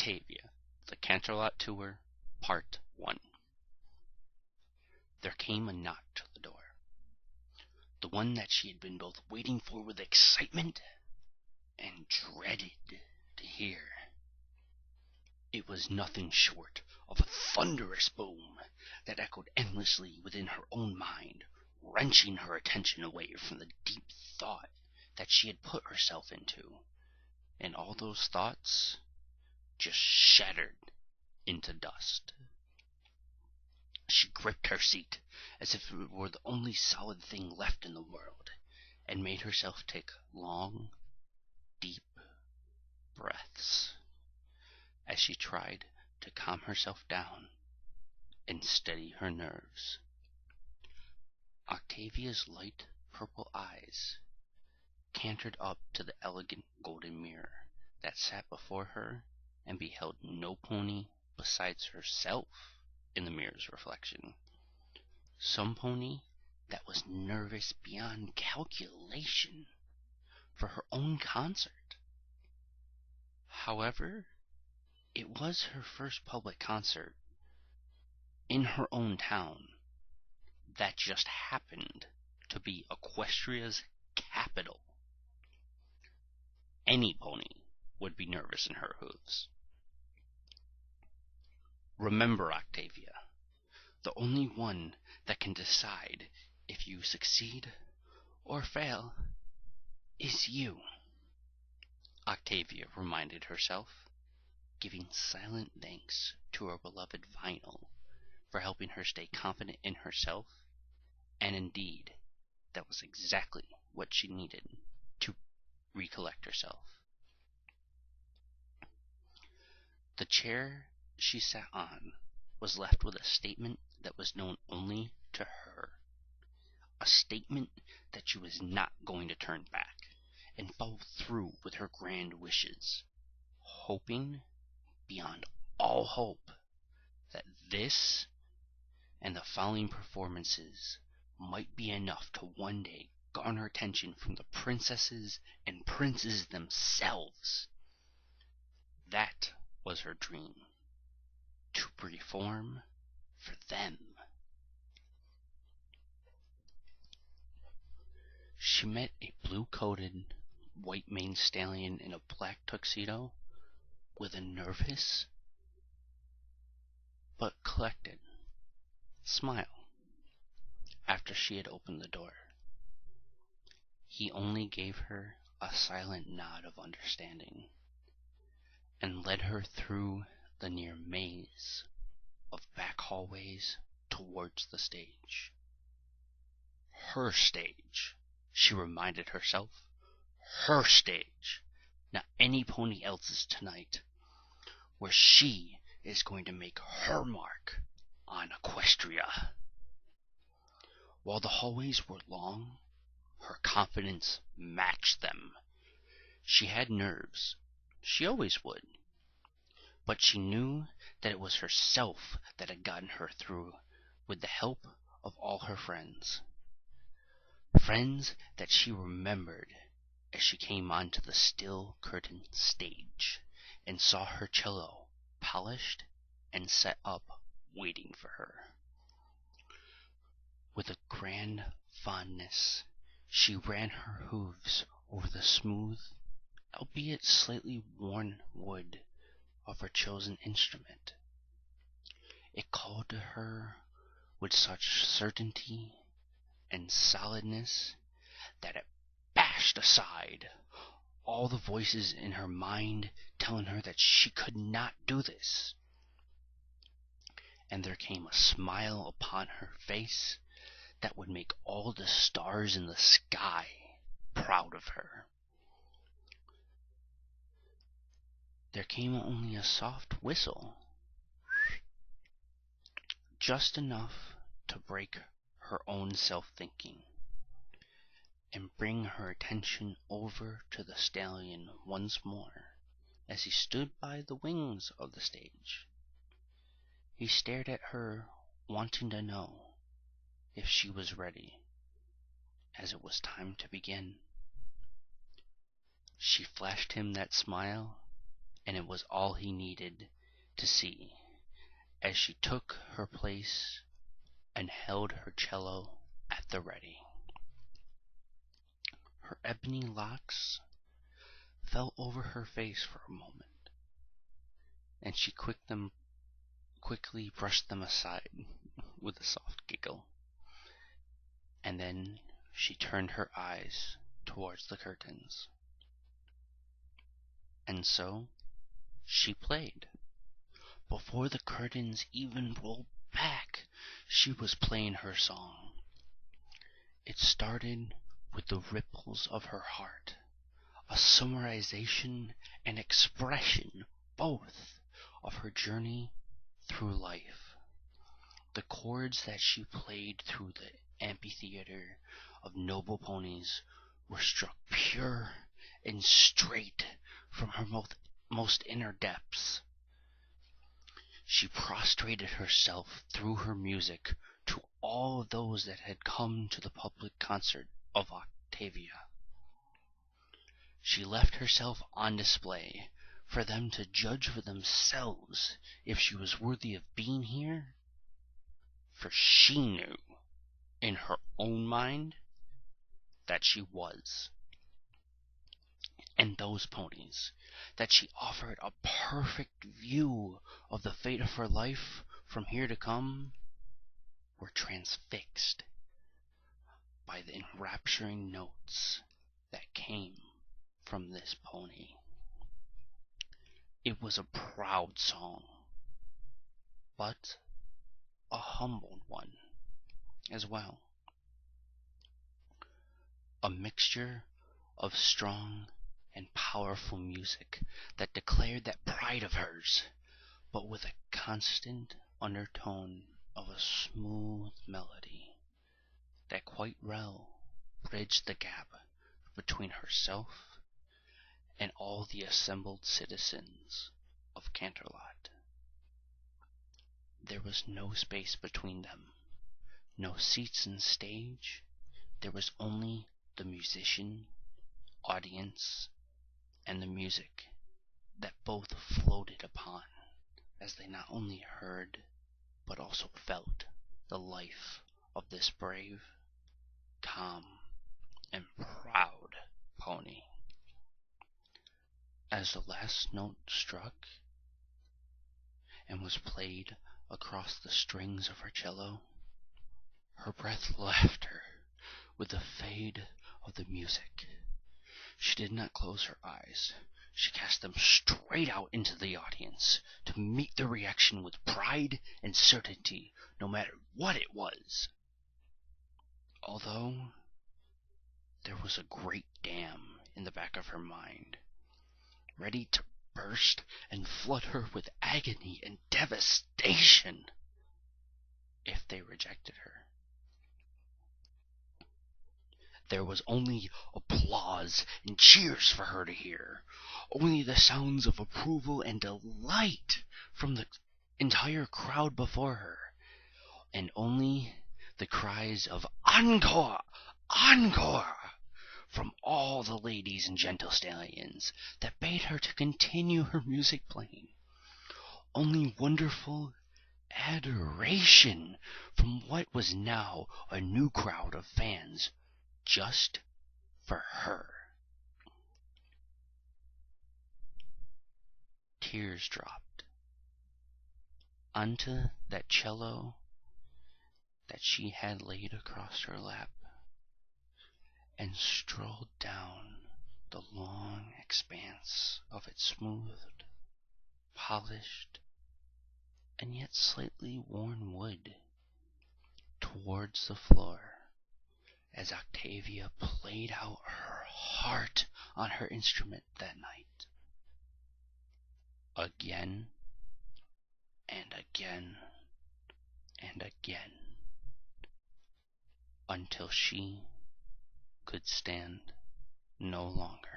Octavia, the Canterlot Tour, Part 1. There came a knock to the door, the one that she had been both waiting for with excitement and dreaded to hear. It was nothing short of a thunderous boom that echoed endlessly within her own mind, wrenching her attention away from the deep thought that she had put herself into, and all those thoughts just shattered into dust. She gripped her seat as if it were the only solid thing left in the world, and made herself take long, deep breaths as she tried to calm herself down and steady her nerves. Octavia's light purple eyes cantered up to the elegant golden mirror that sat before her and beheld no pony besides herself in the mirror's reflection. Some pony that was nervous beyond calculation for her own concert. However, it was her first public concert in her own town that just happened to be Equestria's capital. Any pony would be nervous in her hooves. Remember, Octavia, the only one that can decide if you succeed or fail is you, Octavia reminded herself, giving silent thanks to her beloved Vinyl for helping her stay confident in herself, and indeed, that was exactly what she needed to recollect herself. The chair she sat on was left with a statement that was known only to her. A statement that she was not going to turn back and follow through with her grand wishes, hoping beyond all hope that this and the following performances might be enough to one day garner attention from the princesses and princes themselves. That was her dream, to perform for them. She met a blue-coated, white-maned stallion in a black tuxedo with a nervous but collected smile after she had opened the door. He only gave her a silent nod of understanding and led her through the near maze of back hallways towards the stage. Her stage, she reminded herself. Her stage, not any pony else's tonight, where she is going to make her mark on Equestria. While the hallways were long, her confidence matched them. She had nerves. She always would. But she knew that it was herself that had gotten her through with the help of all her friends. Friends that she remembered as she came onto the still curtained stage and saw her cello polished and set up waiting for her. With a grand fondness, she ran her hooves over the smooth, albeit slightly worn wood of her chosen instrument. It called to her with such certainty and solidness that it bashed aside all the voices in her mind telling her that she could not do this. And there came a smile upon her face that would make all the stars in the sky proud of her. There came only a soft whistle, just enough to break her own self-thinking and bring her attention over to the stallion once more as he stood by the wings of the stage. He stared at her, wanting to know if she was ready, as it was time to begin. She flashed him that smile and it was all he needed to see as she took her place and held her cello at the ready. Her ebony locks fell over her face for a moment, and she quickly brushed them aside with a soft giggle. And then she turned her eyes towards the curtains. And so she played. Before the curtains even rolled back, she was playing her song. It started with the ripples of her heart, a summarization and expression both of her journey through life. The chords that she played through the amphitheater of noble ponies were struck pure and straight from her most inner depths. She prostrated herself through her music to all those that had come to the public concert of Octavia. She left herself on display for them to judge for themselves if she was worthy of being here, for she knew in her own mind that she was. And those ponies, that she offered a perfect view of the fate of her life from here to come, were transfixed by the enrapturing notes that came from this pony. It was a proud song, but a humble one as well. A mixture of strong and powerful music that declared that pride of hers, but with a constant undertone of a smooth melody that quite well bridged the gap between herself and all the assembled citizens of Canterlot. There was no space between them, no seats and stage. There was only the musician, audience, and the music that both floated upon as they not only heard but also felt the life of this brave, calm, and proud pony. As the last note struck and was played across the strings of her cello, her breath left her with the fade of the music. She did not close her eyes. She cast them straight out into the audience to meet the reaction with pride and certainty, no matter what it was. Although there was a great dam in the back of her mind, ready to burst and flood her with agony and devastation if they rejected her. There was only applause and cheers for her to hear, only the sounds of approval and delight from the entire crowd before her, and only the cries of "Encore! Encore!" from all the ladies and gentle stallions that bade her to continue her music playing. Only wonderful adoration from what was now a new crowd of fans just for her. Tears dropped onto that cello that she had laid across her lap and strolled down the long expanse of its smooth, polished, and yet slightly worn wood towards the floor as Octavia played out her heart on her instrument that night. Again and again and again, until she could stand no longer.